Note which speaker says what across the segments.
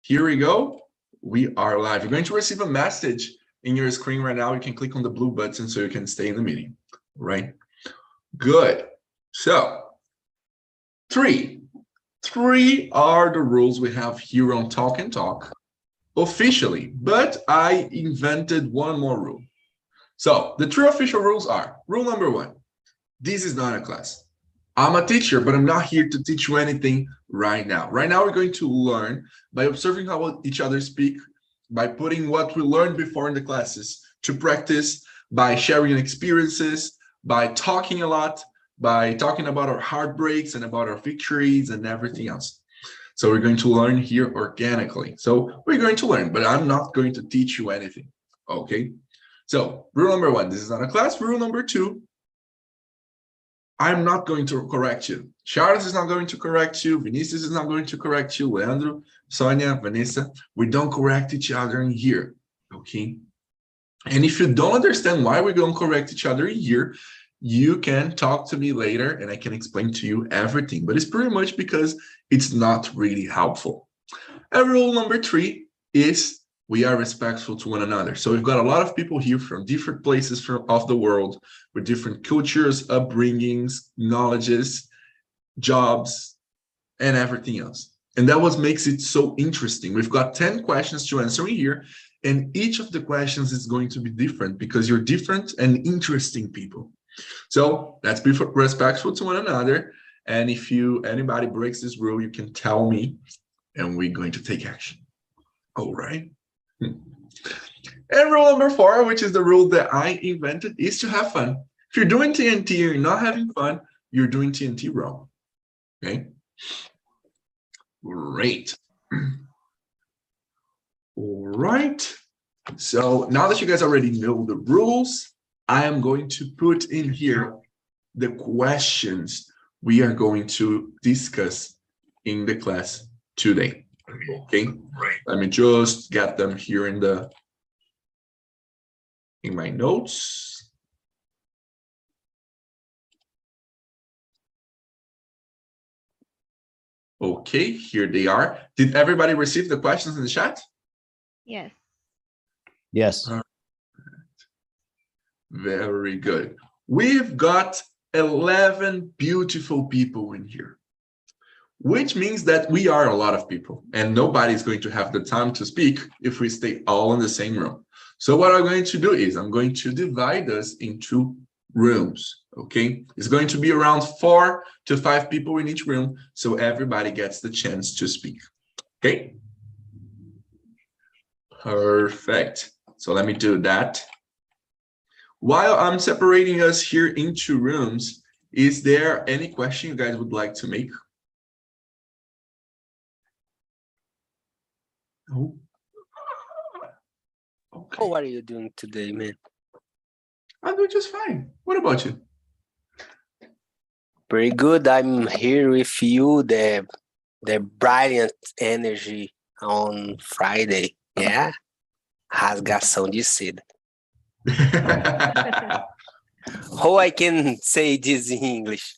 Speaker 1: Here we go. We are live. You're going to receive a message in your screen right now. You can click on the blue button so you can stay in the meeting, right? Good. So, three are the rules we have here on Talk and Talk officially, but I invented one more rule. So, the three official rules are, rule number one, this is not a class. I'm a teacher, but I'm not here to teach you anything right now. Right now, we're going to learn by observing how each other speak, by putting what we learned before in the classes to practice, by sharing experiences, by talking a lot, by talking about our heartbreaks and about our victories and everything else. So we're going to learn here organically. So we're going to learn, but I'm not going to teach you anything, okay? So rule number one, this is not a class. Rule number two, I'm not going to correct you. Charles is not going to correct you. Vinicius is not going to correct you. Leandro, Sonia, Vanessa, we don't correct each other in here, okay? And if you don't understand why we don't correct each other in here, you can talk to me later and I can explain to you everything. But it's pretty much because it's not really helpful. And rule number three is we are respectful to one another. So we've got a lot of people here from different places of the world with different cultures, upbringings, knowledges, jobs, and everything else. And that what makes it so interesting. We've got 10 questions to answer in here, and each of the questions is going to be different because you're different and interesting people. So let's be respectful to one another. And if anybody breaks this rule, you can tell me, and we're going to take action. All right. And rule number four, which is the rule that I invented, is to have fun. If you're doing TNT and you're not having fun, you're doing TNT wrong. Okay? Great. All right. So now that you guys already know the rules, I am going to put in here the questions we are going to discuss in the class today. Okay, let me just get them here in my notes. Okay, here they are. Did everybody receive the questions in the chat?
Speaker 2: Yes.
Speaker 3: Yes.
Speaker 1: Very good. We've got 11 beautiful people in here, which means that we are a lot of people and nobody's going to have the time to speak if we stay all in the same room. So what I'm going to do is I'm going to divide us into rooms, okay? It's going to be around 4 to 5 people in each room, so everybody gets the chance to speak, okay? Perfect. So let me do that. While I'm separating us here into rooms, is there any question you guys would like to make? Oh. Okay.
Speaker 4: How are you doing today, man?
Speaker 1: I'm doing just fine. What about you?
Speaker 4: Pretty good. I'm here with you, the brilliant energy on Friday. Yeah? Rasgação de seda. How I can say this in English?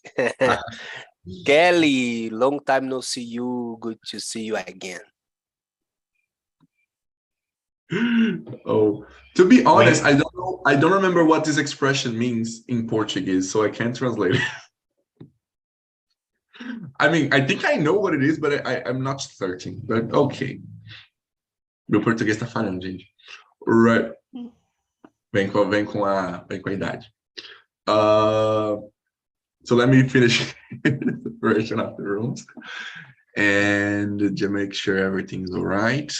Speaker 4: Kelly, long time no see you. Good to see you again.
Speaker 1: Oh, to be honest, I don't know. I don't remember what this expression means in Portuguese, so I can't translate it. I mean, I think I know what it is, but I'm not certain. But okay. Meu português tá falhando, gente. Right. Vem com a idade. So let me finish the separation of the rooms and to make sure everything's all right.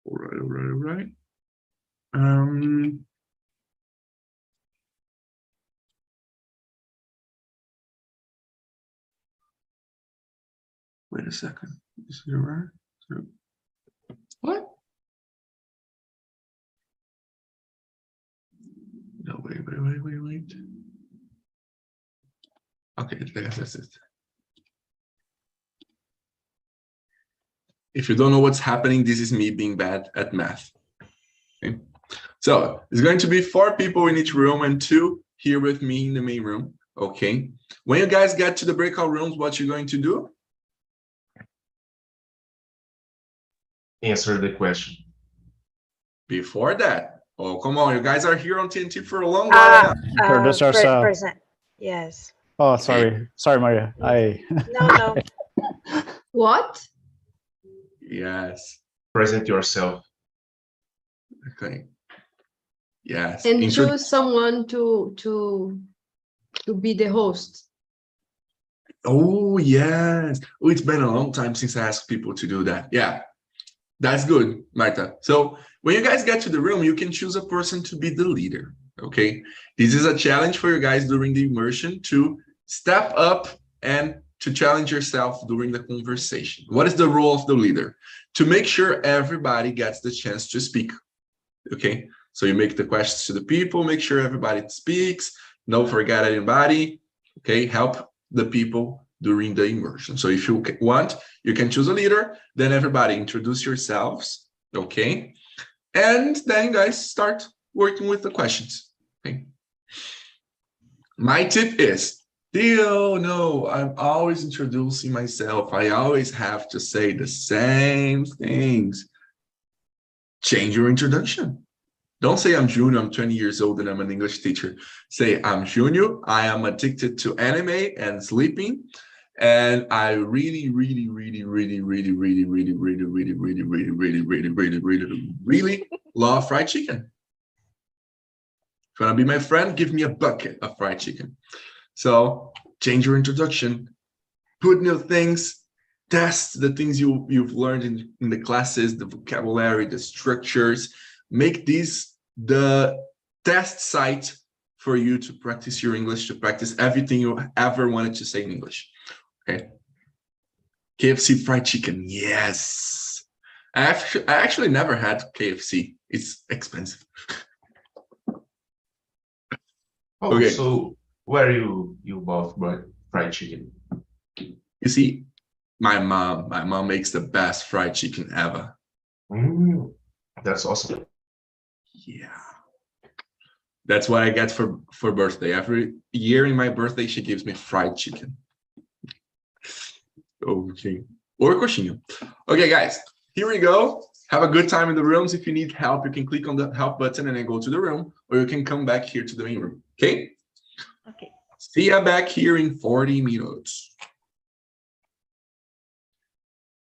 Speaker 1: All right. Wait a second. Is it right? What? No, wait. Okay, that's it. If you don't know what's happening, this is me being bad at math. Okay? So it's going to be 4 people in each room and 2 here with me in the main room. Okay. When you guys get to the breakout rooms, what you're going to do?
Speaker 2: Answer the question.
Speaker 1: Before that. Oh, come on. You guys are here on TNT for a long while now.
Speaker 3: Introduce yourself.
Speaker 5: Present. Yes.
Speaker 3: Oh, sorry. Sorry, Maria.
Speaker 5: No.
Speaker 6: What?
Speaker 1: Yes.
Speaker 2: Present yourself.
Speaker 1: Okay. Yes.
Speaker 6: And choose someone to be the host.
Speaker 1: Oh, yes. Oh, it's been a long time since I asked people to do that. Yeah. That's good, Marta. So when you guys get to the room, you can choose a person to be the leader. Okay. This is a challenge for you guys during the immersion to step up and to challenge yourself during the conversation. What is the role of the leader? To make sure everybody gets the chance to speak. Okay. So you make the questions to the people, make sure everybody speaks. Don't forget anybody. Okay. Help the people during the immersion. So if you want, you can choose a leader, then everybody introduce yourselves, okay? And then you guys start working with the questions, okay? My tip is, no, I'm always introducing myself. I always have to say the same things. Change your introduction. Don't say I'm Junior, I'm 20 years old and I'm an English teacher. Say I'm Junior, I am addicted to anime and sleeping. And I really love fried chicken. If you want to be my friend, give me a bucket of fried chicken. So change your introduction, put new things, test the things you've learned in the classes, the vocabulary, the structures. Make this the test site for you to practice your English, to practice everything you ever wanted to say in English. Okay. KFC fried chicken. Yes. I actually never had KFC. It's expensive.
Speaker 2: Oh,
Speaker 1: Okay.
Speaker 2: So where you both bought fried chicken?
Speaker 1: You see, my mom makes the best fried chicken ever.
Speaker 2: That's awesome.
Speaker 1: Yeah. That's what I get for birthday. Every year in my birthday, she gives me fried chicken. Okay. Or coxinha. Okay, guys, here we go. Have a good time in the rooms. If you need help, you can click on the help button and then go to the room, or you can come back here to the main room. Okay?
Speaker 5: Okay.
Speaker 1: See ya back here in 40 minutes.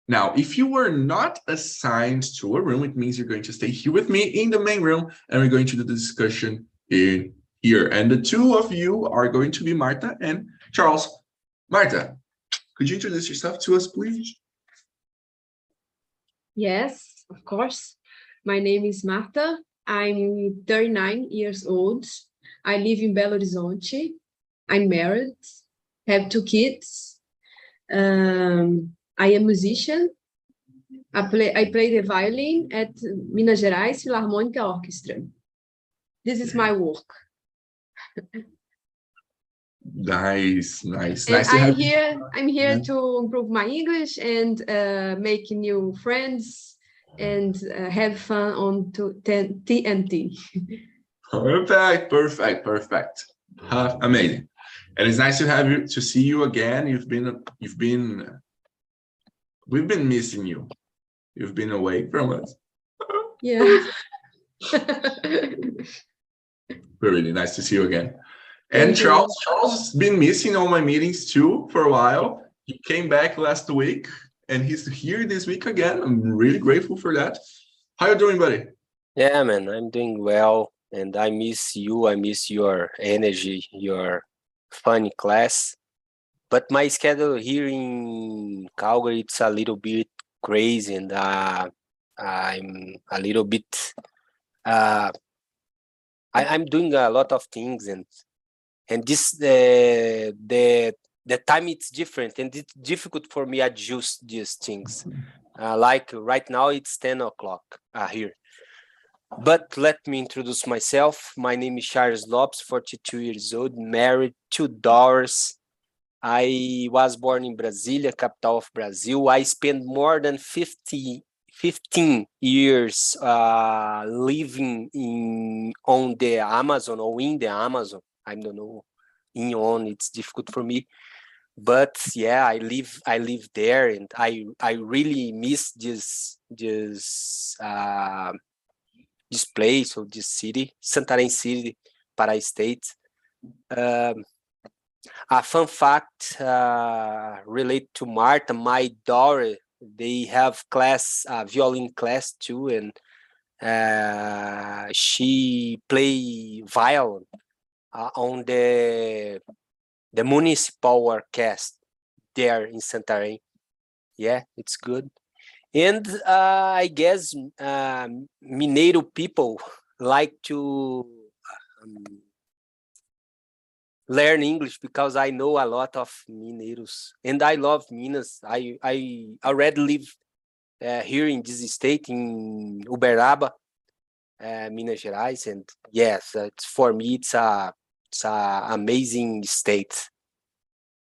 Speaker 1: Now, if you were not assigned to a room, it means you're going to stay here with me in the main room, and we're going to do the discussion in here. And the two of you are going to be Marta and Charles. Marta, could you introduce yourself to us, please?
Speaker 6: Yes, of course. My name is Marta. I'm 39 years old. I live in Belo Horizonte. I'm married, have 2 kids. I am a musician. I play the violin at Minas Gerais Philharmonic Orchestra. This is my work.
Speaker 1: Nice.
Speaker 6: And
Speaker 1: Nice to have you.
Speaker 6: I'm here to improve my English and make new friends and have fun on TNT.
Speaker 1: Perfect. Amazing. And it's nice to see you again. We've been missing you. You've been away from us.
Speaker 6: Yeah.
Speaker 1: Really nice to see you again. And Charles has been missing all my meetings too for a while. He came back last week and he's here this week again. I'm really grateful for that. How you doing, buddy?
Speaker 4: Yeah, man, I'm doing well, and I miss you. I miss your energy, your fun class. But my schedule here in Calgary, it's a little bit crazy, and I'm a little bit. I'm doing a lot of things, and this the time it's different, and it's difficult for me adjust these things. Like right now, it's 10 o'clock here. But let me introduce myself. My name is Charles Lopes, 42 years old, married, 2 daughters. I was born in Brasília, capital of Brazil. I spent more than 15 years living on the Amazon or in the Amazon. I don't know in on. It's difficult for me. But yeah, I live there, and I really miss this place or this city, Santarém City, Pará State. A fun fact related to Marta, my daughter, they have violin class too, and she play violin on the municipal orchestra there in Santarém. Yeah, it's good. And I guess Mineiro people like to learn English because I know a lot of Mineiros, and I love Minas. I already live here in this state in Uberaba, Minas Gerais, and yes, for me it's a amazing state.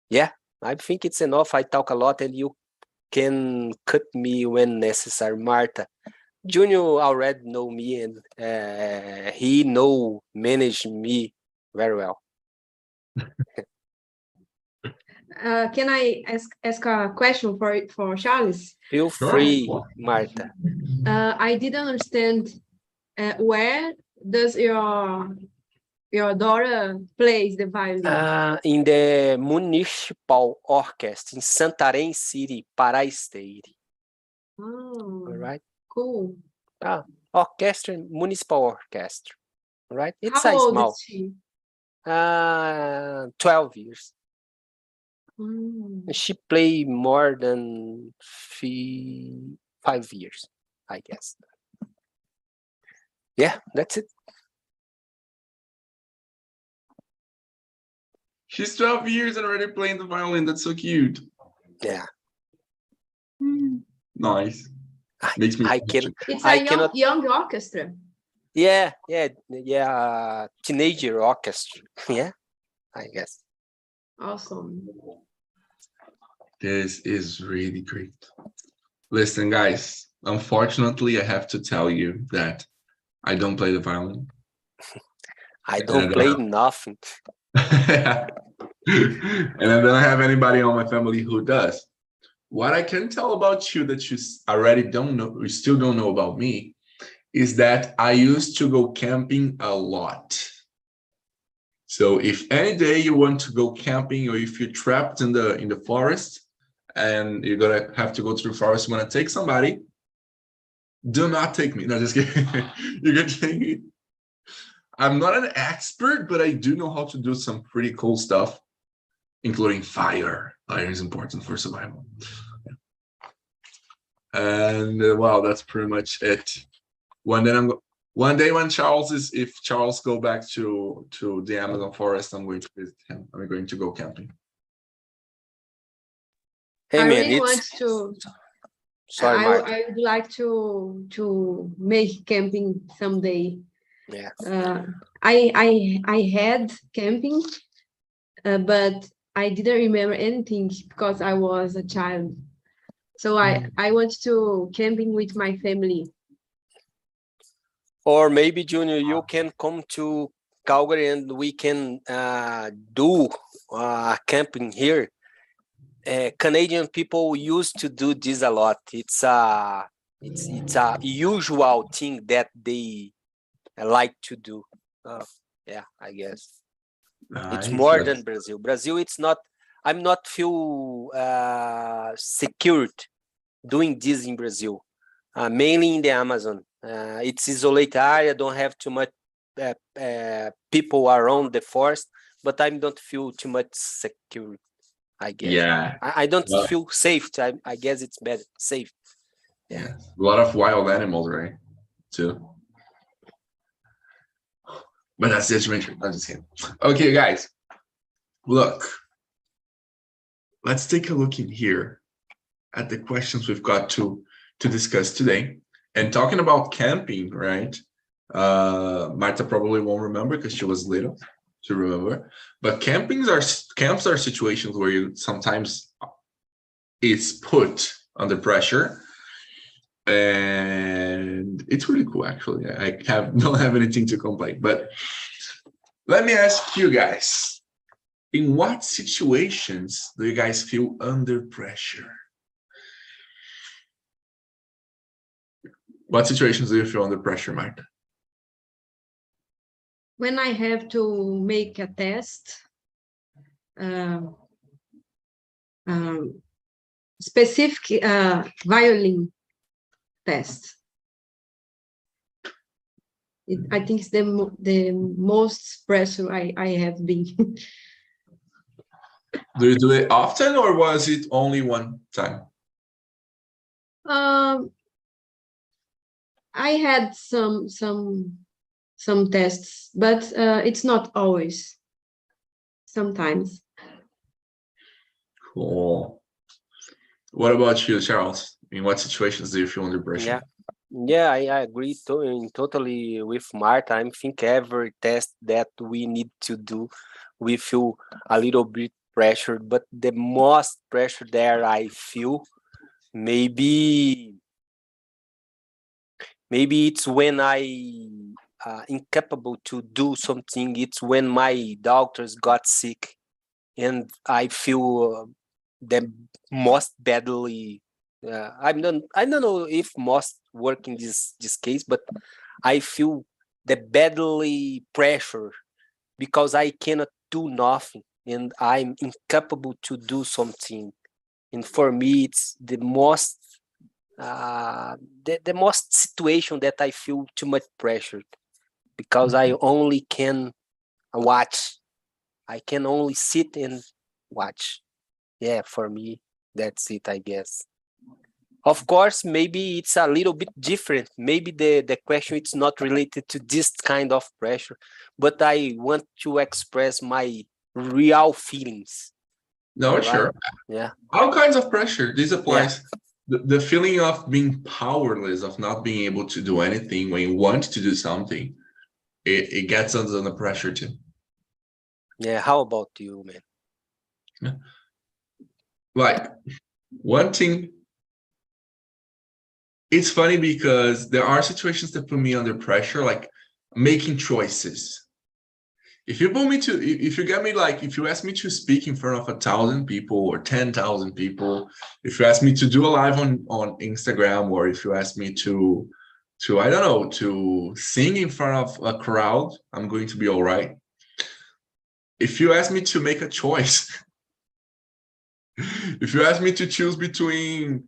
Speaker 4: Yeah, I think it's enough. I talk a lot, and you can cut me when necessary. Marta, Junior already know me, and he manage me very well.
Speaker 6: Can I ask a question for Charles?
Speaker 4: Feel free, Marta.
Speaker 6: I didn't understand where does your daughter plays the violin?
Speaker 4: In the municipal orchestra in Santarém City, Pará State.
Speaker 6: Oh,
Speaker 4: All right.
Speaker 6: cool.
Speaker 4: Municipal orchestra. All right. It's
Speaker 6: How
Speaker 4: a
Speaker 6: old
Speaker 4: small.
Speaker 6: is she?
Speaker 4: 12 years. She played more than 5 years, I guess. Yeah, that's it.
Speaker 1: She's 12 years and already playing the violin. That's so cute.
Speaker 4: Yeah.
Speaker 1: Nice. Makes me.
Speaker 6: It's
Speaker 4: I
Speaker 6: a young orchestra.
Speaker 4: Yeah. Teenager orchestra. Yeah, I guess.
Speaker 6: Awesome.
Speaker 1: This is really great. Listen, guys, unfortunately, I have to tell you that I don't play the violin.
Speaker 4: I don't play nothing.
Speaker 1: And I don't have anybody on my family who does. What I can tell about you that you already don't know, you still don't know about me, is that I used to go camping a lot. So if any day you want to go camping, or if you're trapped in the forest and you're gonna have to go through the forest, you wanna take somebody, do not take me. No, just kidding. You can take me. I'm not an expert, but I do know how to do some pretty cool stuff, including fire. Fire is important for survival. And wow, that's pretty much it. One day when if Charles go back to the Amazon forest, I'm going to visit him. I'm going to go camping.
Speaker 4: Hey,
Speaker 6: I
Speaker 4: man,
Speaker 6: really want to.
Speaker 4: Sorry, Marta.
Speaker 6: I would like to make camping someday.
Speaker 4: Yeah.
Speaker 6: I had camping, but I didn't remember anything because I was a child. So I want to camping with my family.
Speaker 4: Or maybe, Junior, you can come to Calgary and we can do camping here. Canadian people used to do this a lot. It's a usual thing that they like to do. Yeah, I guess. It's more than Brazil. Brazil, it's not. I'm not feel secured doing this in Brazil. Mainly in the Amazon. It's isolated area. Don't have too much people around the forest, but I don't feel too much secure. I guess.
Speaker 1: Yeah.
Speaker 4: I don't feel safe. I guess it's better safe. Yeah.
Speaker 1: A lot of wild animals, right? Too. But that's the situation. I'm just kidding. Okay, guys. Look. Let's take a look in here at the questions we've got to discuss today. And talking about camping, right? Marta probably won't remember because she was little to remember. But camps are situations where you sometimes it's put under pressure. And it's really cool, actually. I don't have anything to complain. But let me ask you guys, In what situations do you guys feel under pressure? What situations do you feel under pressure, Marta?
Speaker 6: When I have to make a test, specific violin test. I think it's the most pressure I have been.
Speaker 1: Do you do it often, or was it only one time?
Speaker 6: I had some tests, but it's not always. Sometimes.
Speaker 1: Cool. What about you, Charles? In what situations do you feel under pressure?
Speaker 4: Yeah, I agree totally with Marta. I think every test that we need to do, we feel a little bit pressured, but the most pressure there I feel, maybe it's when I incapable to do something. It's when my daughters got sick, and I feel the most badly. I don't know if most work in this case, but I feel the badly pressure because I cannot do nothing and I'm incapable to do something. And for me, it's the most the most situation that I feel too much pressure because I only can watch. I can only sit and watch. Yeah, for me, that's it, I guess. Of course, maybe it's a little bit different. Maybe the question is not related to this kind of pressure, but I want to express my real feelings.
Speaker 1: No,
Speaker 4: Right?
Speaker 1: sure.
Speaker 4: Yeah.
Speaker 1: All kinds of pressure. This applies. The feeling of being powerless, of not being able to do anything when you want to do something, it gets under the pressure too.
Speaker 4: Yeah. How about you, man?
Speaker 1: Yeah. Like, one thing, it's funny because there are situations that put me under pressure, like making choices. If you put me to, if you get me like, if you ask me to speak in front of 1,000 people or 10,000 people, if you ask me to do a live on Instagram, or if you ask me to I don't know, to sing in front of a crowd, I'm going to be all right. If you ask me to make a choice, if you ask me to choose between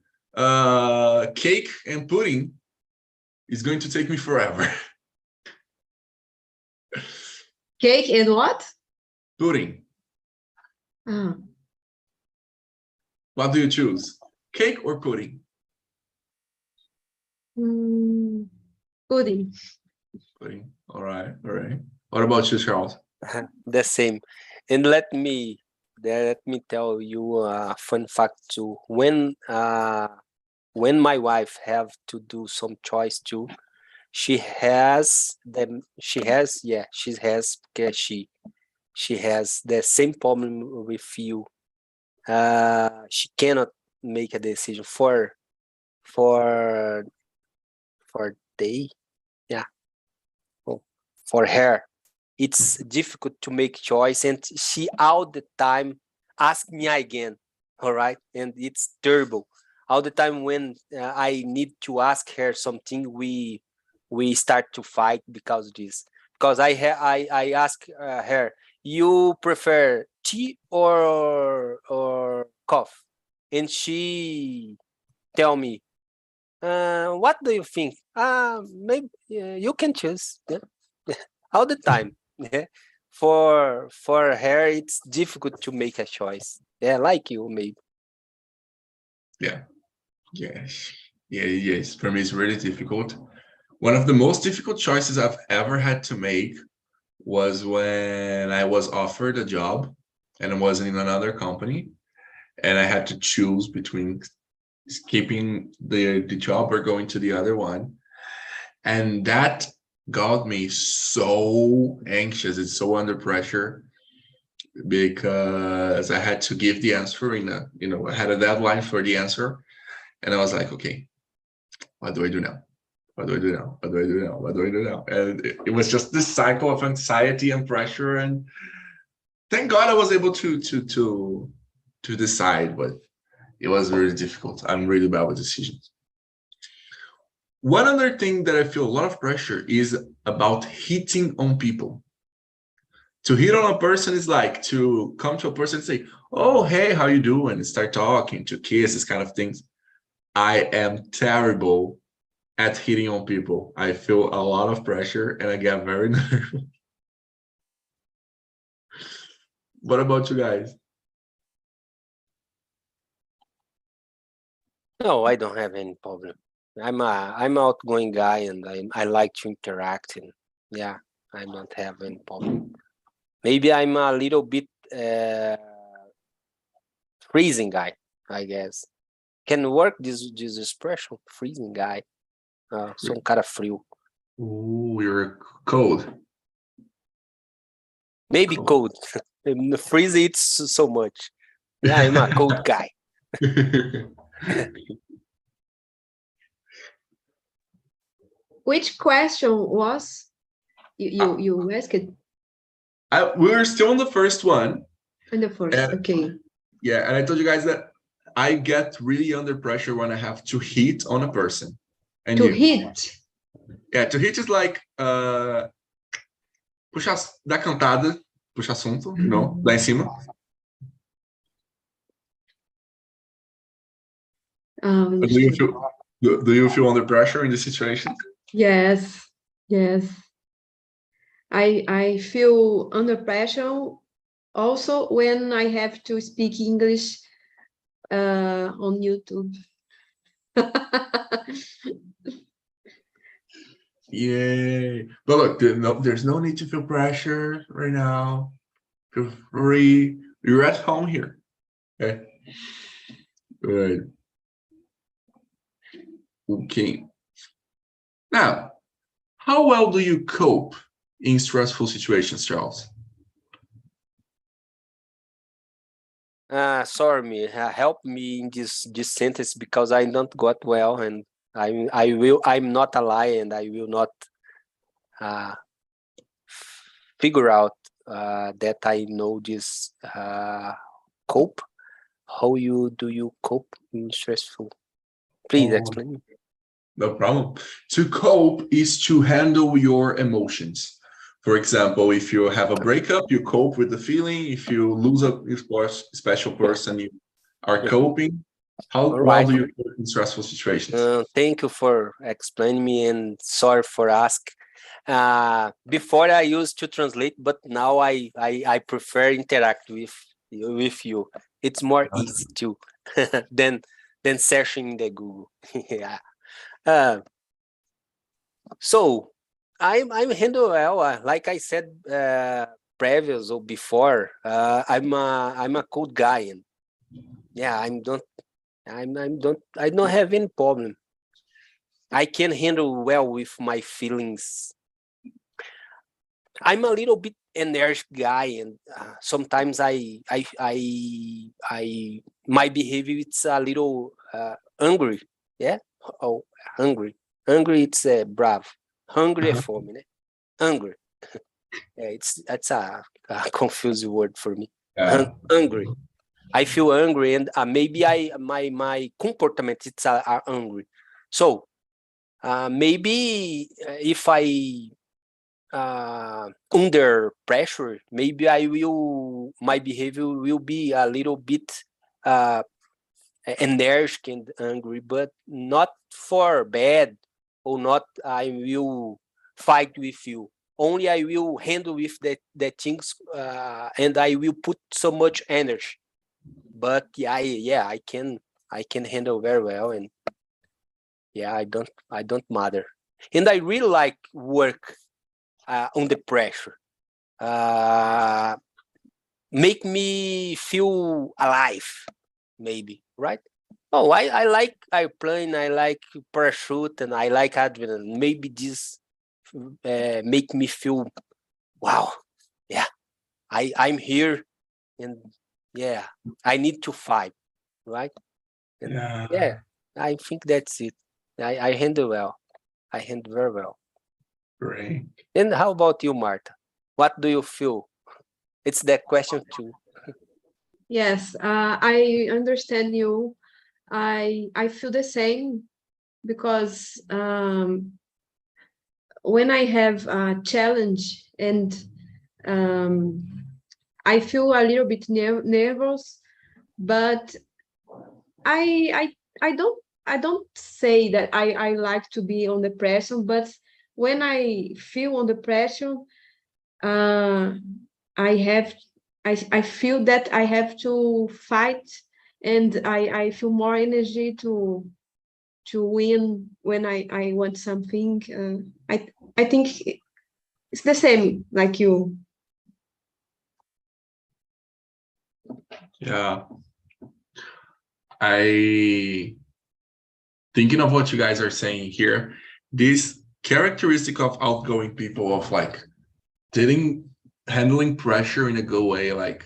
Speaker 1: cake and pudding, it's going to take me forever.
Speaker 6: Cake and what?
Speaker 1: Pudding.
Speaker 6: Ah.
Speaker 1: What do you choose? Cake or pudding?
Speaker 6: Pudding.
Speaker 1: Pudding. All right. All right. What about you, Charles?
Speaker 4: The same. And let me tell you a fun fact too. When my wife have to do some choice too, she has because she has the same problem with you. She cannot make a decision for they, yeah. Oh, for her, it's difficult to make choice, and she all the time ask me again. All right, and it's terrible. All the time when I need to ask her something, we start to fight because of this. Because I ask her, you prefer tea or coffee, and she tell me, what do you think? Maybe you can choose. Yeah. All the time. Yeah. For her, it's difficult to make a choice. Yeah, like you, maybe.
Speaker 1: Yeah. Yes. Yeah. Yes. For me, it's really difficult. One of the most difficult choices I've ever had to make was when I was offered a job and I was in another company, and I had to choose between keeping the job or going to the other one. And that got me so anxious. It's so under pressure because I had to give the answer I had a deadline for the answer. And I was like, okay, what do I do now? What do I do now? What do I do now? What do I do now? And it was just this cycle of anxiety and pressure. And thank God I was able to decide, but it was really difficult. I'm really bad with decisions. One other thing that I feel a lot of pressure is about hitting on people. To hit on a person is like to come to a person and say, oh, hey, how you doing? And start talking, to kiss, this kind of things. I am terrible at hitting on people. I feel a lot of pressure and I get very nervous. What about you guys?
Speaker 4: No, I don't have any problem. I'm an outgoing guy, and I like to interact, and yeah, I don't have any problem. Maybe I'm a little bit freezing guy, I guess. Can work this expression, freezing guy. Sou cara frio.
Speaker 1: Ooh, you're cold.
Speaker 4: Maybe cold. Freeze it's so much. Yeah, I'm a cold guy.
Speaker 6: Which question was you asked
Speaker 1: We were still on the first one.
Speaker 6: in the first? Okay.
Speaker 1: Yeah, and I told you guys that I get really under pressure when I have to hit on a person. And
Speaker 6: To
Speaker 1: you?
Speaker 6: hit.
Speaker 1: Yeah, to hit is like puxar da cantada, puxa assunto, you know, lá em cima. Do you feel under pressure in this situation?
Speaker 6: Yes. I feel under pressure also when I have to speak English on YouTube.
Speaker 1: Yay. But look, there's no need to feel pressure right now. Feel free. You're at home here. Okay. Good. Okay. Now, how well do you cope in stressful situations, Charles?
Speaker 4: Sorry, help me in this sentence because I don't got well, and I'm not a liar, and I will not figure out that I know this cope. How do you cope in stressful? Please explain.
Speaker 1: No problem. To cope is to handle your emotions. For example, if you have a breakup, you cope with the feeling. If you lose a special person, you are coping. How well do you cope in stressful situations?
Speaker 4: Thank you for explaining me, and sorry for ask. Before I used to translate, but now I prefer interact with you. It's more easy to than searching the Google. Yeah. So I'm handle well. Like I said previous or before, I'm a cold guy, and yeah, I don't have any problem. I can handle well with my feelings. I'm a little bit energetic guy, and sometimes my behavior it's a little angry. Yeah. Oh, hungry. Hungry. It's bravo. Hungry é fome, né? Angry. Yeah, that's a confusing word for me. Angry. I feel angry, and maybe my comportment it's angry. So maybe if I under pressure, maybe my behavior will be a little bit energetic and angry, but not for bad, or not I will fight with you. Only I will handle with the things and I will put so much energy. But I can handle very well, and yeah, I don't matter. And I really like work under pressure. Make me feel alive, maybe, right? Oh, I like airplane, I like parachute, and I like adrenaline. Maybe this make me feel, wow, yeah, I'm here, and yeah, I need to fight, right? And yeah, I think that's it. I handle well. I handle very well.
Speaker 1: Great.
Speaker 4: And how about you, Marta? What do you feel? It's that question too.
Speaker 6: Yes, I understand you. I feel the same because when I have a challenge and I feel a little bit nervous, but I don't say that I like to be on the pressure, but when I feel on the pressure, I feel that I have to fight, and I feel more energy to win when I want something. I think it's the same like you.
Speaker 1: Yeah. I thinking of what you guys are saying here, this characteristic of outgoing people of like handling pressure in a good way, like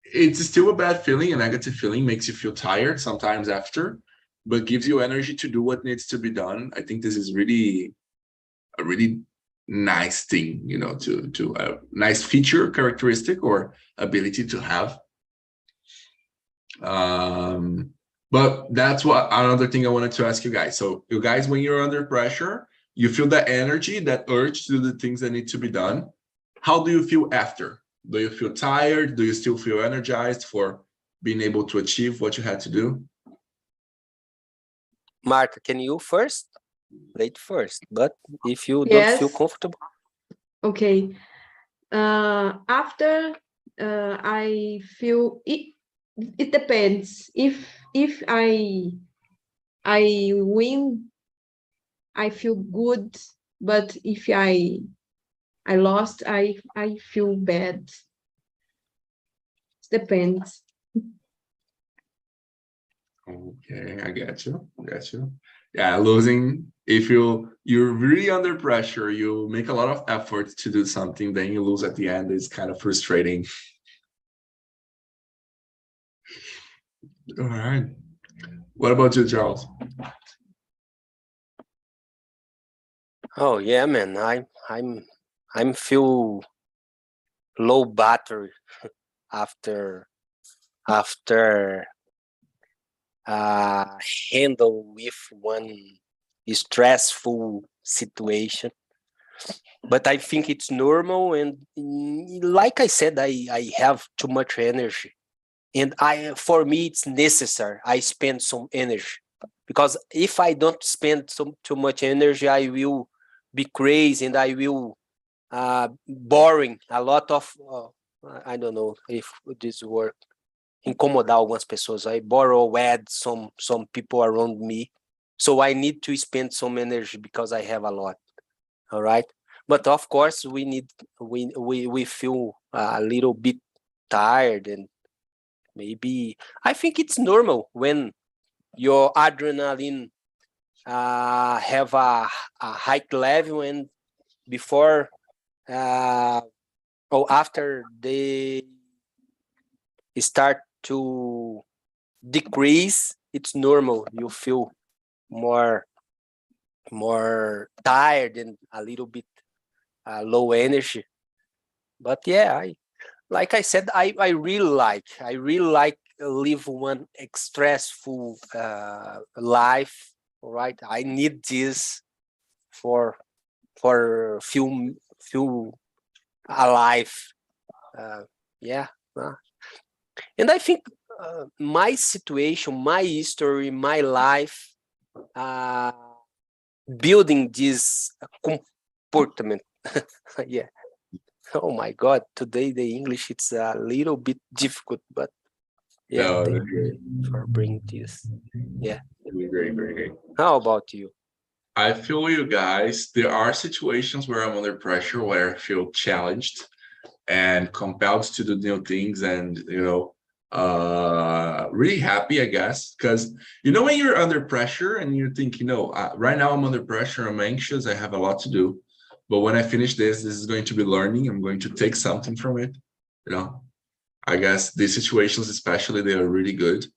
Speaker 1: it's still a bad feeling, a negative feeling, makes you feel tired sometimes after, but gives you energy to do what needs to be done. I think this is really a really nice thing, you know, to a nice feature, characteristic, or ability to have. But that's what another thing I wanted to ask you guys. So you guys, when you're under pressure, you feel that energy, that urge to do the things that need to be done. How do you feel after? Do you feel tired? Do you still feel energized for being able to achieve what you had to do?
Speaker 4: Marta, can you first? Late first, but if you don't feel
Speaker 6: Yes.
Speaker 4: comfortable.
Speaker 6: Okay. After I feel it depends. If I win, I feel good, but if I lost, I feel bad. It depends.
Speaker 1: Okay, I get you. Yeah, losing, if you're really under pressure, you make a lot of effort to do something, then you lose at the end. It's kind of frustrating. All right. What about you, Charles?
Speaker 4: Oh yeah, man. I'm feel low battery after handle with one stressful situation. But I think it's normal, and like I said, I have too much energy, and for me it's necessary I spend some energy, because if I don't spend too much energy, I will be crazy and I will boring a lot of I don't know if this word, incomodar algumas pessoas. I borrow add some people around me, so I need to spend some energy because I have a lot. All right, but of course we feel a little bit tired, and maybe I think it's normal when your adrenaline have a high level, and before or after they start to decrease, it's normal. You feel more tired and a little bit low energy. But yeah, like I said, I really like live one stressful life. All right, I need this for feel alive. Yeah. And I think my situation, my history, my life, building this comportment. Yeah. Oh my God! Today the English it's a little bit difficult, but yeah,
Speaker 1: No,
Speaker 4: thank
Speaker 1: that's
Speaker 4: you for bringing this. Yeah.
Speaker 1: great, very great.
Speaker 4: How about you?
Speaker 1: I feel you guys. There are situations where I'm under pressure, where I feel challenged and compelled to do new things, and really happy, I guess, because when you're under pressure and you think, right now I'm under pressure, I'm anxious, I have a lot to do, but when I finish this is going to be learning, I'm going to take something from it. I guess these situations especially, they are really good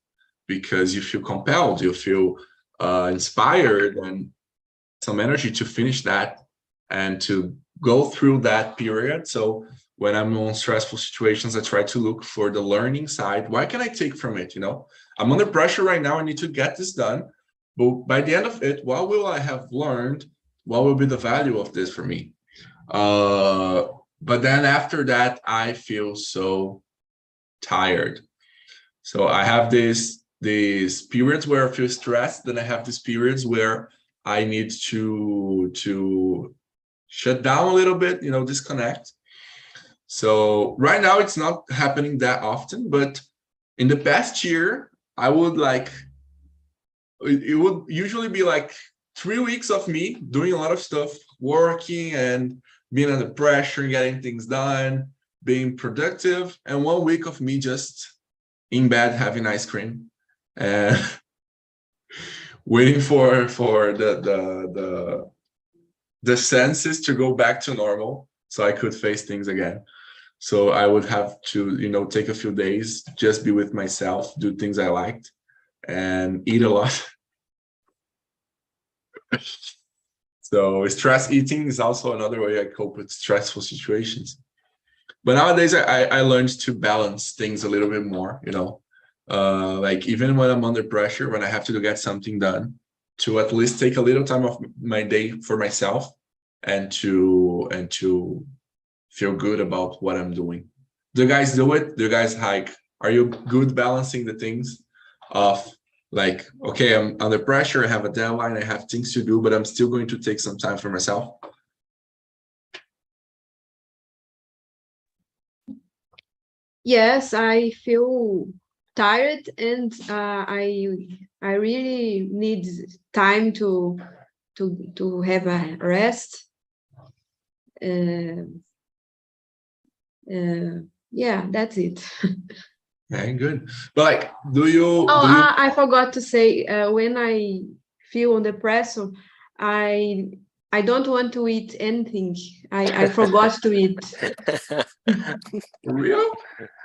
Speaker 1: because you feel compelled, you feel inspired and some energy to finish that and to go through that period. So when I'm on stressful situations, I try to look for the learning side. What can I take from it? I'm under pressure right now. I need to get this done. But by the end of it, what will I have learned? What will be the value of this for me? But then after that, I feel so tired. So I have these periods where I feel stressed. Then I have these periods where I need to shut down a little bit, disconnect. So right now it's not happening that often, but in the past year, I would it would usually be like 3 weeks of me doing a lot of stuff, working and being under pressure, getting things done, being productive, and 1 week of me just in bed having ice cream and waiting for the senses to go back to normal so I could face things again. So I would have to, take a few days, just be with myself, do things I liked, and eat a lot. So stress eating is also another way I cope with stressful situations. But nowadays I learned to balance things a little bit more, like even when I'm under pressure, when I have to get something done, to at least take a little time of my day for myself and to feel good about what I'm doing. Do you guys do it? Do you guys are you good balancing the things of like, okay, I'm under pressure, I have a deadline, I have things to do, but I'm still going to take some time for myself?
Speaker 6: Yes, I feel tired, and I really need time to have a rest. Yeah, that's it.
Speaker 1: Very good. But like, do you?
Speaker 6: I forgot to say, when I feel under pressure, I don't want to eat anything. I forgot to eat.
Speaker 1: For real?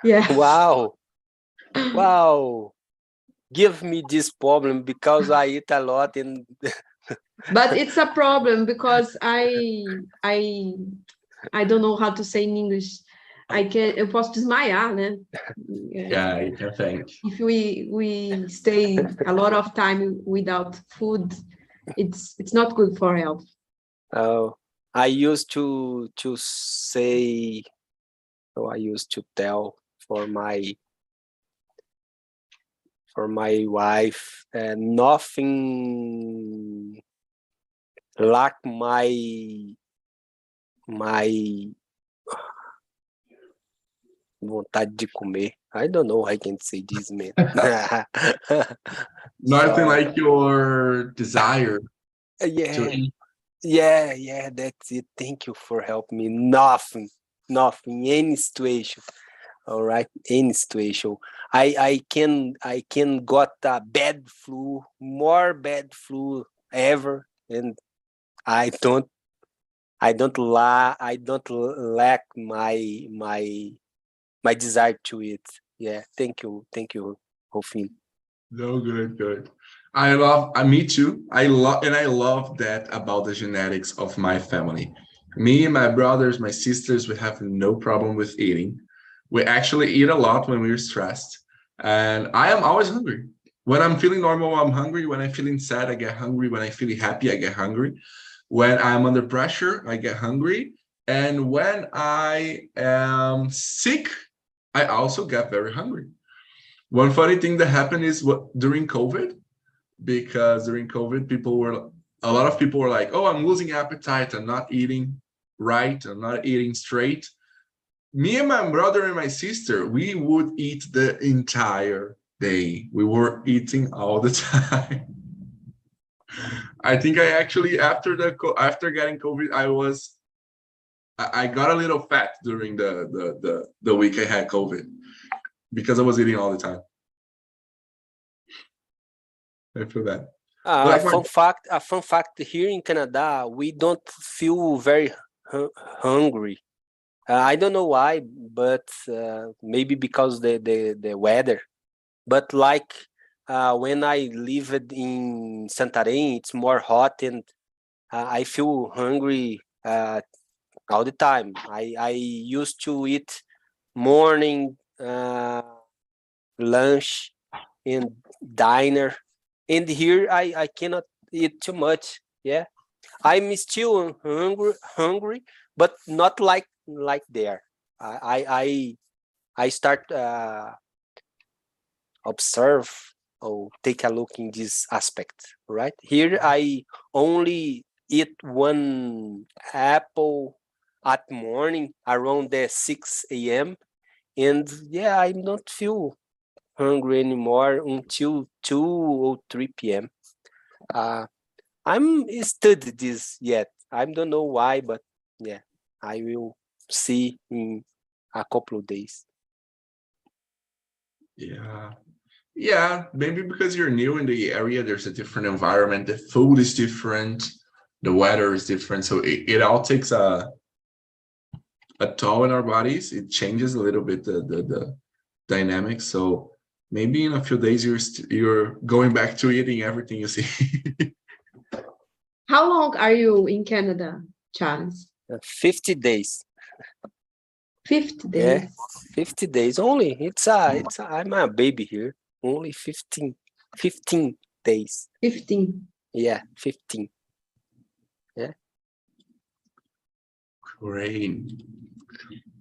Speaker 6: Yeah.
Speaker 4: Wow. Give me this problem because I eat a lot and
Speaker 6: But it's a problem because I don't know how to say in English. Eu posso desmaiar, né?
Speaker 1: Yeah, you can think.
Speaker 6: If we stay a lot of time without food, it's not good for health.
Speaker 4: I used to say, I used to tell for my wife, nothing like my vontade de comer. I don't know how I can say this, man.
Speaker 1: Nothing like your desire to eat.
Speaker 4: Yeah, that's it. Thank you for helping me. Nothing, any situation. All right, any situation. I can got a bad flu, more bad flu ever, and I don't lack my desire to eat. Yeah, thank you, Rufin.
Speaker 1: No, good. Me too. I love that about the genetics of my family. Me and my brothers, my sisters, we have no problem with eating. We actually eat a lot when we're stressed. And I am always hungry. When I'm feeling normal, I'm hungry. When I'm feeling sad, I get hungry. When I'm feeling happy, I get hungry. When I'm under pressure, I get hungry. And when I am sick, I also get very hungry. One funny thing that happened is during COVID, because during COVID, a lot of people were like, oh, I'm losing appetite. I'm not eating right. I'm not eating straight. Me and my brother and my sister, we would eat the entire day. We were eating all the time. I think I actually, after getting COVID, I got a little fat during the week I had COVID because I was eating all the time. I feel that.
Speaker 4: A fun fact here in Canada, we don't feel very hungry. I don't know why, but maybe because the weather. But like when I lived in Santarém, it's more hot, and I feel hungry all the time. I used to eat morning, lunch, and diner, and here I cannot eat too much. Yeah, I'm still hungry, but not like there. I start observe or take a look in this aspect. Right here, I only eat one apple at morning around the 6 a.m. and yeah, I don't feel hungry anymore until 2 or 3 p.m. I'm studied this yet. I don't know why, but yeah, I will see in a couple of days.
Speaker 1: Yeah, maybe because you're new in the area, there's a different environment. The food is different, the weather is different, so it all takes a toll in our bodies. It changes a little bit the dynamics. So maybe in a few days you're going back to eating everything you see.
Speaker 6: How long are you in Canada, Charles?
Speaker 4: 50 days.
Speaker 6: 50
Speaker 4: Yeah,
Speaker 6: days.
Speaker 4: 50 days only. I'm a baby here. Only 15 days.
Speaker 6: 15.
Speaker 4: Yeah, 15.
Speaker 1: Great.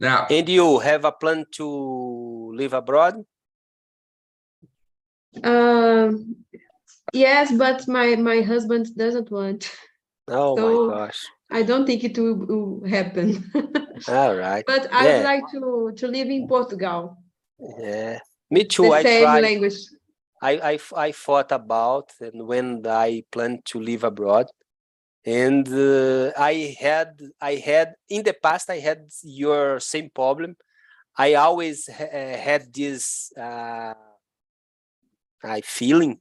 Speaker 1: Now,
Speaker 4: And you have a plan to live abroad?
Speaker 6: Yes, but my husband doesn't want.
Speaker 4: Oh
Speaker 6: So
Speaker 4: my gosh.
Speaker 6: I don't think it will happen.
Speaker 4: All right.
Speaker 6: But I would
Speaker 4: Yeah.
Speaker 6: like to live in Portugal.
Speaker 4: Yeah. Me too.
Speaker 6: The
Speaker 4: I
Speaker 6: same
Speaker 4: tried.
Speaker 6: language.
Speaker 4: I thought about and when I planned to live abroad, and I had in the past I had your same problem. I always had this feeling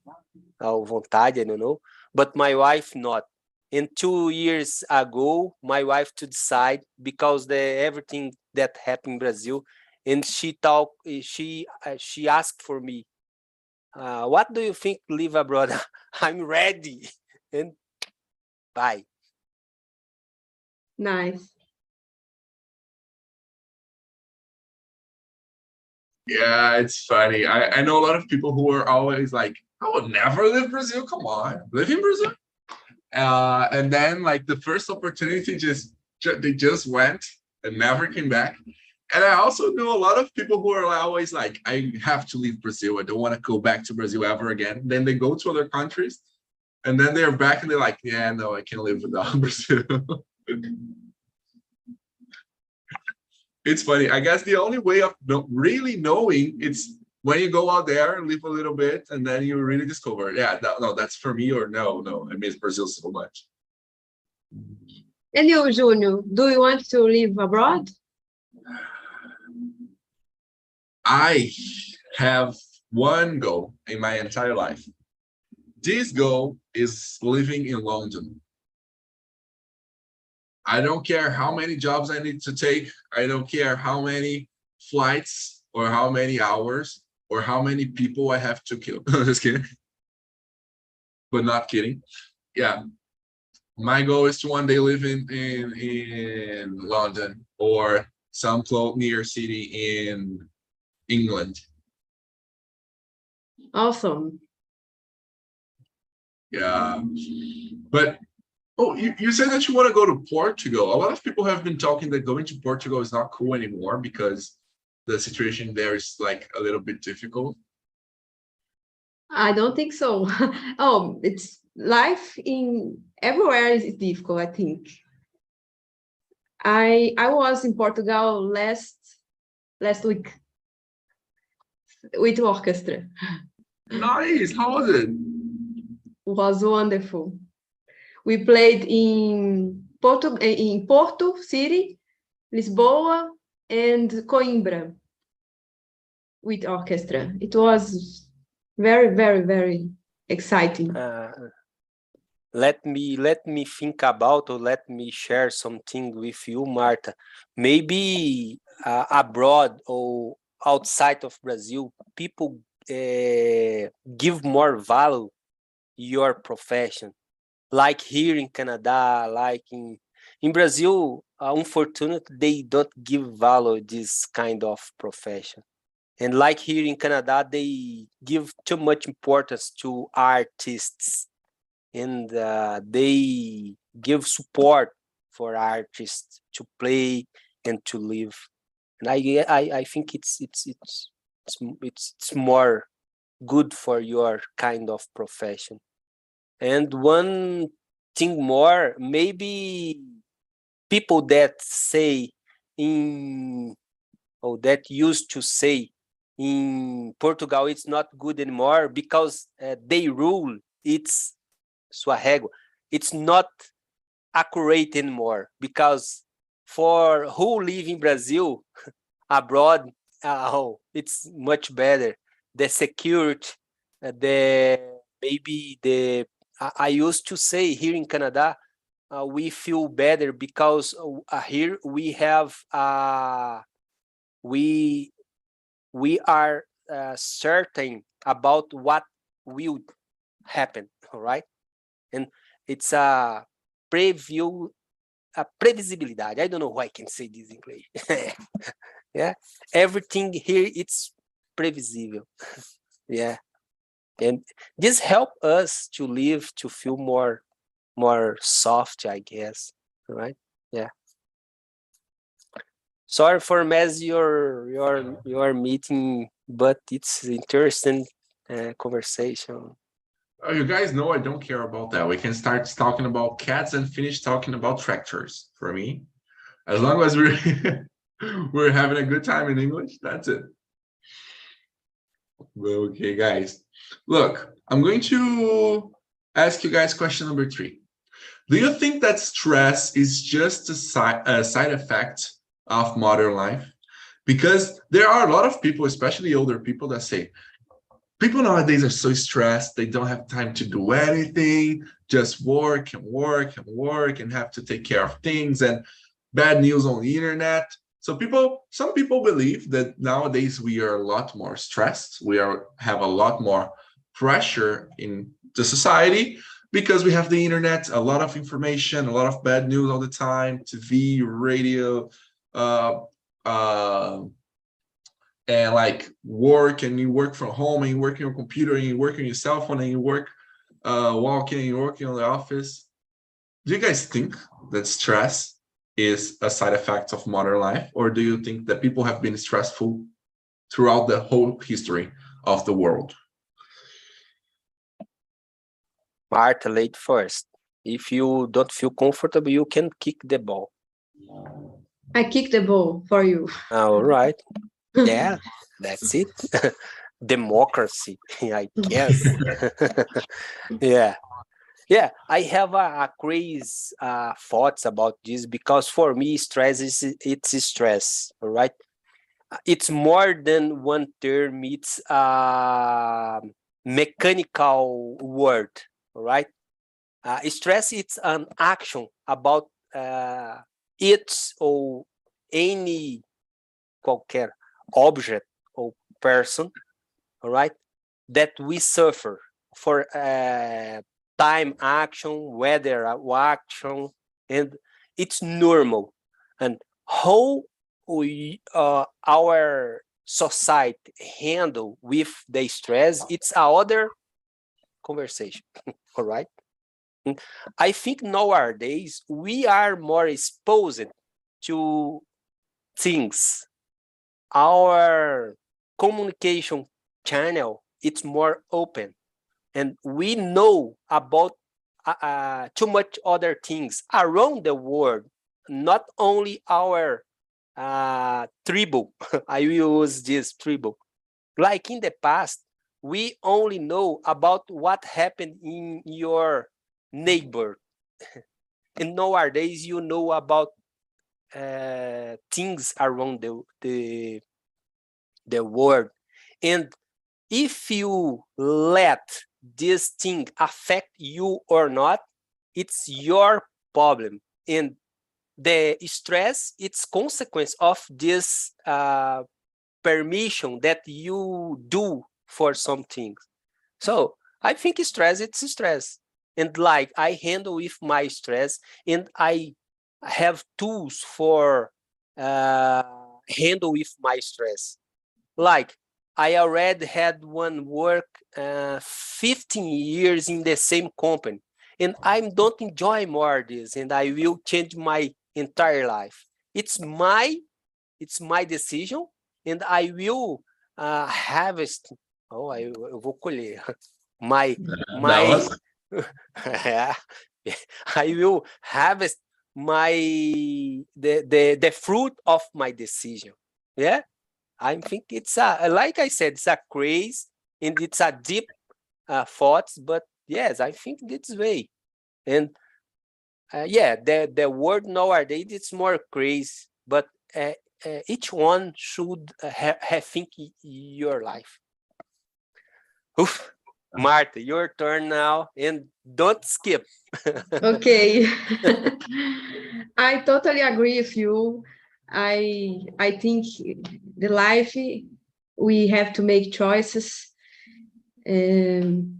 Speaker 4: of vontade, I don't know, but my wife not. And 2 years ago, my wife to decide because everything that happened in Brazil, and she asked for me, what do you think live abroad? I'm ready. And bye.
Speaker 6: Nice.
Speaker 1: yeah, it's funny. I know a lot of people who are always like, I would never live Brazil. Come on, live in Brazil. And then like the first opportunity they just went and never came back. And I also know a lot of people who are always like, I have to leave Brazil. I don't want to go back to Brazil ever again. Then they go to other countries and then they're back and they're like, yeah, no, I can't live without Brazil. It's funny. I guess the only way of really knowing it's when you go out there and live a little bit and then you really discover, yeah, no, that's for me, or no, I miss Brazil so much.
Speaker 6: And you, Junior, do you want to live abroad?
Speaker 1: I have one goal in my entire life. This goal is living in London. I don't care how many jobs I need to take. I don't care how many flights or how many hours or how many people I have to kill. Just kidding. But not kidding. Yeah. My goal is to one day live in London or some near city in England.
Speaker 6: Awesome.
Speaker 1: Yeah. But oh, you said that you want to go to Portugal. A lot of people have been talking that going to Portugal is not cool anymore because the situation there is like a little bit difficult.
Speaker 6: I don't think so. Oh, it's life in everywhere is difficult, I think. I was in Portugal last week with orchestra.
Speaker 1: Nice. How was it?
Speaker 6: It was wonderful. We played in Porto City, Lisboa, and Coimbra with orchestra. It was very, very, very exciting.
Speaker 4: Let me think about, or let me share something with you, Marta. Maybe abroad or outside of Brazil, people give more value your profession. Like here in Canada, like in Brazil, unfortunate they don't give value this kind of profession. And like here in Canada, they give too much importance to artists, and they give support for artists to play and to live. And I think it's more good for your kind of profession. And one thing more, maybe people that say that used to say in Portugal it's not good anymore because they rule, it's sua régua. It's not accurate anymore, because for who live in Brazil, abroad, it's much better. The security, I used to say here in Canada, we feel better because here we have we are certain about what will happen, all right? And it's a previsibilidade. I don't know why I can say this in English. Yeah, everything here it's previsible. Yeah, and this help us to live, to feel more soft, I guess. Right? Yeah. Sorry for mess your meeting, but it's interesting conversation.
Speaker 1: You guys know I don't care about that. We can start talking about cats and finish talking about tractors for me. As long as we're having a good time in English, that's it. Okay, guys. Look, I'm going to ask you guys question number 3. Do you think that stress is just a side effect of modern life? Because there are a lot of people, especially older people, that say, people nowadays are so stressed, they don't have time to do anything, just work and work and work and have to take care of things, and bad news on the internet. So some people believe that nowadays we are a lot more stressed, have a lot more pressure in the society because we have the internet, a lot of information, a lot of bad news all the time, TV, radio, and like work, and you work from home, and you work on your computer, and you work on your cell phone, and you work walking, and you're working on the office. Do you guys think that stress is a side effect of modern life, or do you think that people have been stressful throughout the whole history of the world?
Speaker 4: Marta, late first. If you don't feel comfortable, you can kick the ball.
Speaker 6: I kick the ball for you.
Speaker 4: All right. Yeah, that's it. Democracy, I guess. Yeah. Yeah, I have a crazy thoughts about this, because for me, stress it's stress, all right? It's more than one term. It's a mechanical word, all right? Stress, it's an action about it or any qualquer object or person, all right, that we suffer for time action, weather action, and it's normal. And how we our society handle with the stress, it's another conversation. All right. I think nowadays we are more exposed to things. Our communication channel, it's more open, and we know about too much other things around the world, not only our tribal. I use this tribal. Like in the past, we only know about what happened in your neighbor, and nowadays you know about things around the world. And if you let this thing affect you or not, it's your problem. And the stress, it's consequence of this permission that you do for some things. So I think stress, it's stress. And like I handle with my stress, and I have tools for handle with my stress. Like I already had one work 15 years in the same company, and I don't enjoy more this, and I will change my entire life. It's my decision, and I will harvest. Oh, eu vou colher. My yeah, I will harvest the fruit of my decision. Yeah, I think it's like I said, it's a craze and it's a deep thoughts, but yes, I think this way. And yeah, the word nowadays it's more craze, but each one should have think your life. Oof. Marta, your turn now, and don't skip.
Speaker 6: Okay. I totally agree with you. I think the life we have to make choices, and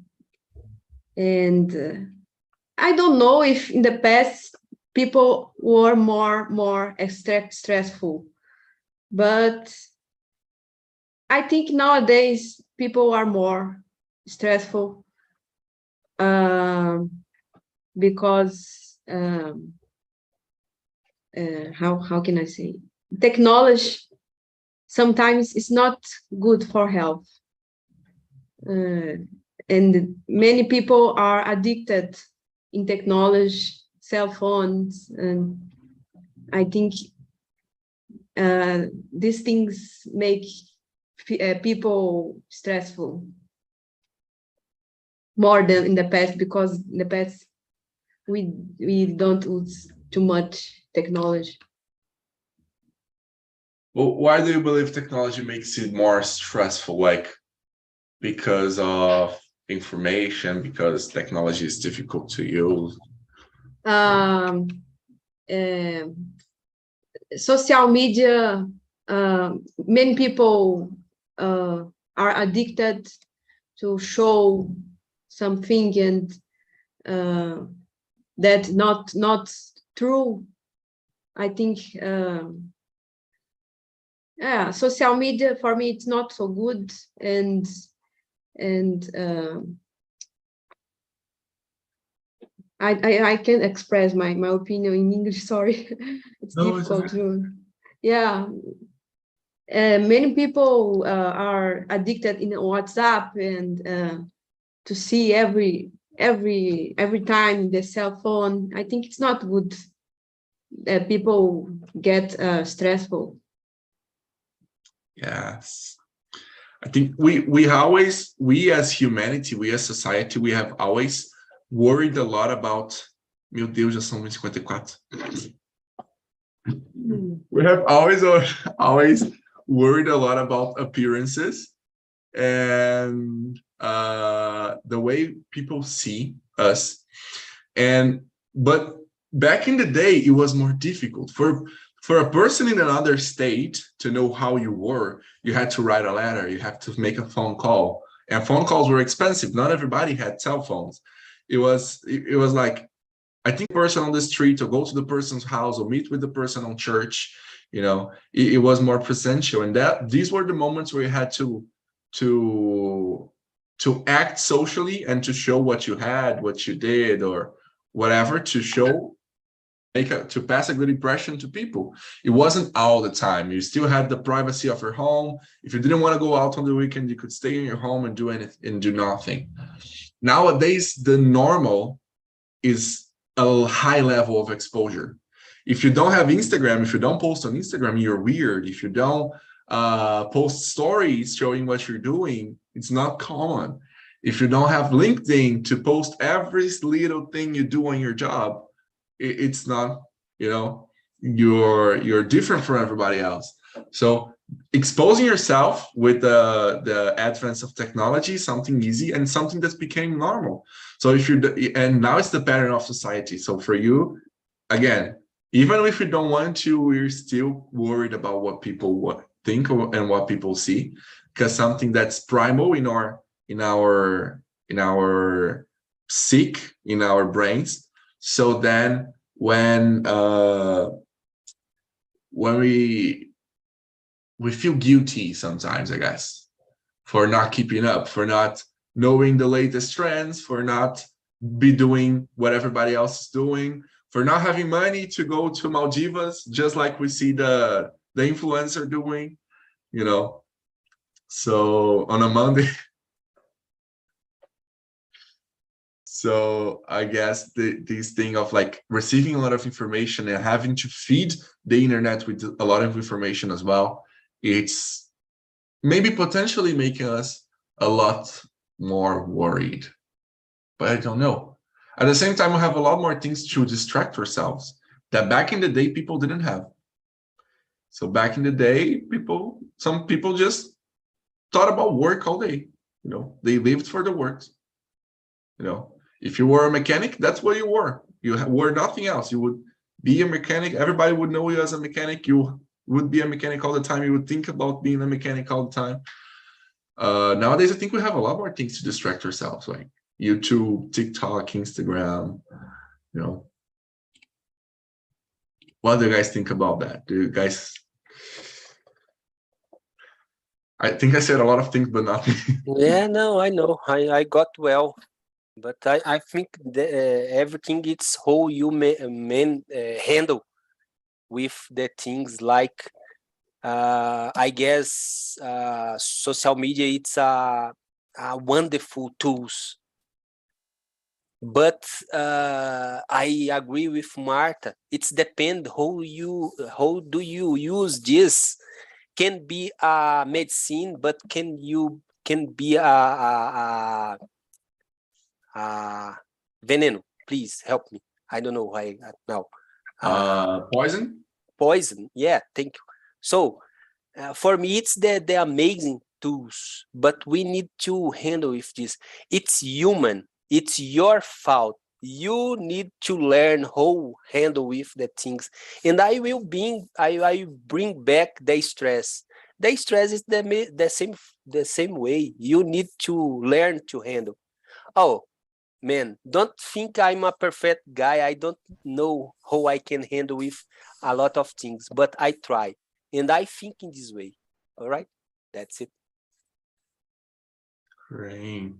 Speaker 6: I don't know if in the past people were more stressful, but I think nowadays people are more stressful because how can I say, technology sometimes is not good for health, and many people are addicted in technology, cell phones, and I think these things make people stressful more than in the past, because in the past we don't use too much technology.
Speaker 1: Well, why do you believe technology makes it more stressful? Like because of information, because technology is difficult to use?
Speaker 6: Social media, many people are addicted to show something, and that not true. I think yeah, social media for me it's not so good, and I can't express my opinion in English. Sorry, it's difficult to. Yeah, many people are addicted in WhatsApp, and to see every time the cell phone. I think it's not good. People get stressful.
Speaker 1: Yes. I think we as humanity, we as society, we have always worried a lot about. Meu Deus, já são 1h54. We have always worried a lot about appearances and the way people see us. But back in the day, it was more difficult for a person in another state to know how you were. You had to write a letter, you have to make a phone call, and phone calls were expensive. Not everybody had cell phones. It was like, I think, person on the street, or go to the person's house, or meet with the person on church. You know, it was more presential, and these were the moments where you had to act socially and to show what you had, what you did, or whatever, to show, to pass a good impression to people. It wasn't all the time. You still had the privacy of your home. If you didn't want to go out on the weekend, you could stay in your home and do anything and do nothing. Nowadays, the normal is a high level of exposure. If you don't have Instagram, if you don't post on Instagram, you're weird. If you don't post stories showing what you're doing, it's not common. If you don't have LinkedIn to post every little thing you do on your job, it's not, you're different from everybody else. So exposing yourself with the advance of technology, something easy and something that's became normal. So and now it's the pattern of society. So for you, again, even if you don't want to, we're still worried about what people think and what people see, because something that's primal in our psyche, in our brains. So then when we feel guilty sometimes, I guess, for not keeping up, for not knowing the latest trends, for not be doing what everybody else is doing, for not having money to go to Maldivas, just like we see the influencer doing, you know. So on a Monday. So I guess this thing of like receiving a lot of information and having to feed the internet with a lot of information as well, it's maybe potentially making us a lot more worried. But I don't know. At the same time, we have a lot more things to distract ourselves that back in the day people didn't have. So back in the day, some people just thought about work all day. You know, they lived for the work. You know, if you were a mechanic, that's what you were. You were nothing else. You would be a mechanic. Everybody would know you as a mechanic. You would be a mechanic all the time. You would think about being a mechanic all the time. Nowadays, I think we have a lot more things to distract ourselves, like YouTube, TikTok, Instagram, you know. What do you guys think about that? Do you guys... I think I said a lot of things, but nothing.
Speaker 4: Yeah, no, I know. I got well. But I think everything it's how you handle with the things like I guess social media, it's a wonderful tools. But I agree with Marta. It's depend how do you use this. Can be a medicine, but can be a veneno. Please help me. I don't know why now.
Speaker 1: Poison?
Speaker 4: Poison. Yeah, thank you. So for me, it's the amazing tools, but we need to handle with this. It's human. It's your fault. You need to learn how handle with the things, and I will bring back the stress. The stress is the same way. You need to learn to handle. Oh man, don't think I'm a perfect guy. I don't know how I can handle with a lot of things, but I try, and I think in this way. All right, that's it.
Speaker 1: Great.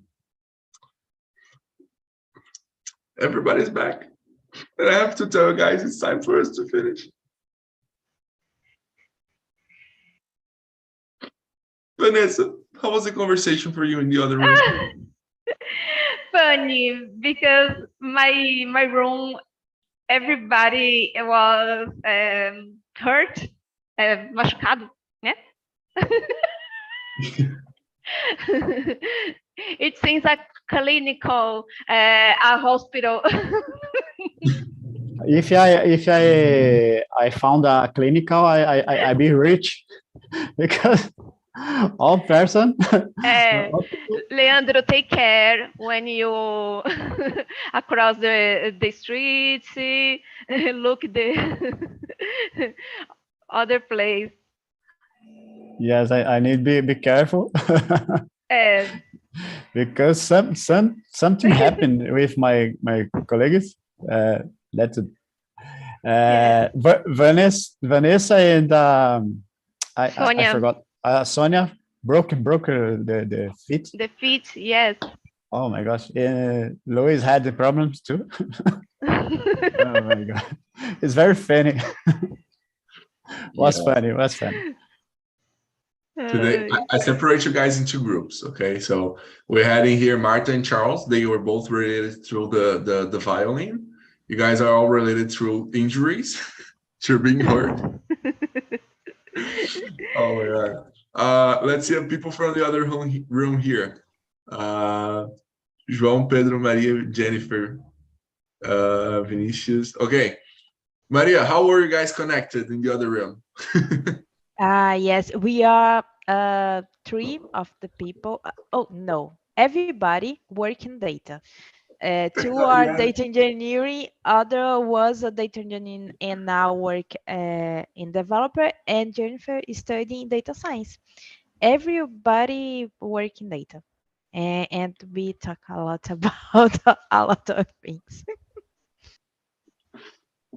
Speaker 1: Everybody's back. And I have to tell you guys, it's time for us to finish. Vanessa, how was the conversation for you in the other room?
Speaker 5: Funny, because my room, everybody was hurt, machucado, né? It seems a clinical, a hospital.
Speaker 3: If I found a clinical, I be rich because all person.
Speaker 5: Leandro, take care when you across the streets, look the other place.
Speaker 3: Yes, I need be careful because something happened with my colleagues. That's it. Vanessa and I forgot. Sonia broke the feet.
Speaker 5: The feet, yes.
Speaker 3: Oh my gosh! Louis had the problems too. Oh my god! It's very funny. Was funny.
Speaker 1: Today, I separate you guys into groups, okay? So we're having here Marta and Charles. They were both related through the violin. You guys are all related through injuries, through being hurt. Oh my god. Let's see people from the other room here. João, Pedro, Maria, Jennifer, Vinicius. Okay. Maria, how were you guys connected in the other room?
Speaker 5: Yes, we are three of the people. Oh, no, everybody working data. Two are data engineering, other was a data engineer and now work in developer, and Jennifer is studying data science. Everybody working data. And we talk a lot about a lot of things.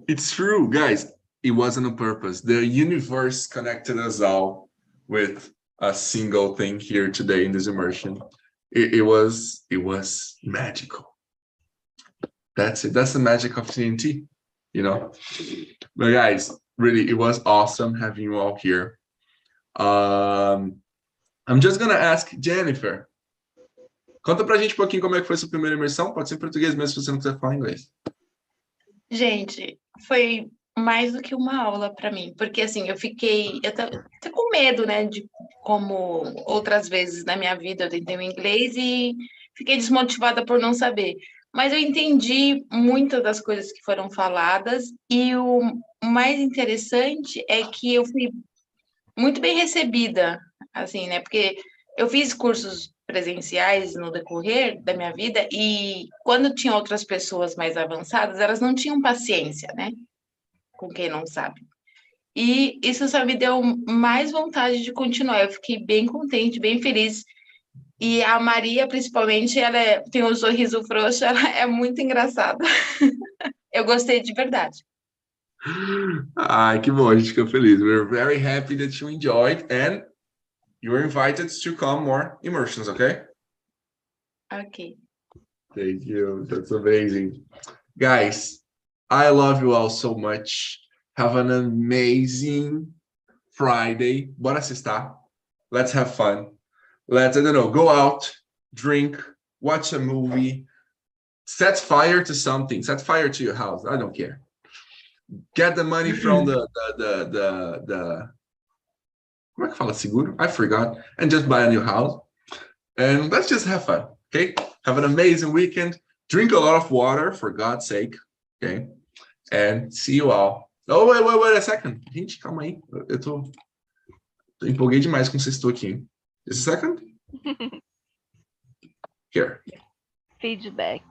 Speaker 1: It's true, guys. It wasn't on purpose. The universe connected us all with a single thing here today in this immersion. It was magical. That's it. That's the magic of TNT, you know. But guys, really, it was awesome having you all here. I'm just gonna ask Jennifer. Conta pra gente um pouquinho como é que foi sua primeira imersão. Pode ser em português mesmo se você não quiser falar inglês.
Speaker 7: Gente, foi mais do que uma aula para mim, porque assim, eu tô com medo, né, de como outras vezes na minha vida eu tentei o inglês e fiquei desmotivada por não saber. Mas eu entendi muitas das coisas que foram faladas e o mais interessante é que eu fui muito bem recebida, assim, né, porque eu fiz cursos presenciais no decorrer da minha vida e quando tinha outras pessoas mais avançadas, elas não tinham paciência, né? Com quem não sabe. E isso só me deu mais vontade de continuar. Eu fiquei bem contente, bem feliz. E a Maria, principalmente, ela tem um sorriso frouxo, ela é muito engraçada. Eu gostei de verdade.
Speaker 1: Ai, que bom, a gente ficou feliz. We're very happy that you enjoyed and you're invited to come more immersions, okay?
Speaker 7: Ok.
Speaker 1: Thank you. That's amazing. Guys, I love you all so much. Have an amazing Friday. Bora sextar. Let's have fun. Let's, I don't know, go out, drink, watch a movie, set fire to something, set fire to your house. I don't care. Get the money from the como é que fala seguro? I forgot. And just buy a new house. And let's just have fun, okay? Have an amazing weekend. Drink a lot of water, for God's sake, okay? And see you all. Oh, wait a second. Gente, calma aí. Eu tô empolguei demais com vocês aqui, hein? Just a second. Here.
Speaker 5: Feedback.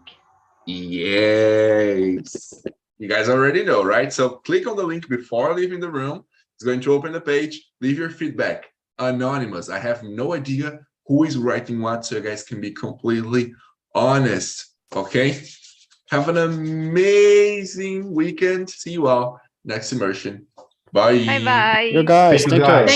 Speaker 1: Yes. You guys already know, right? So click on the link before leaving the room. It's going to open the page. Leave your feedback. Anonymous. I have no idea who is writing what, so you guys can be completely honest. Okay? Have an amazing weekend. See you all next immersion. Bye.
Speaker 5: Bye bye.
Speaker 3: You guys, take care.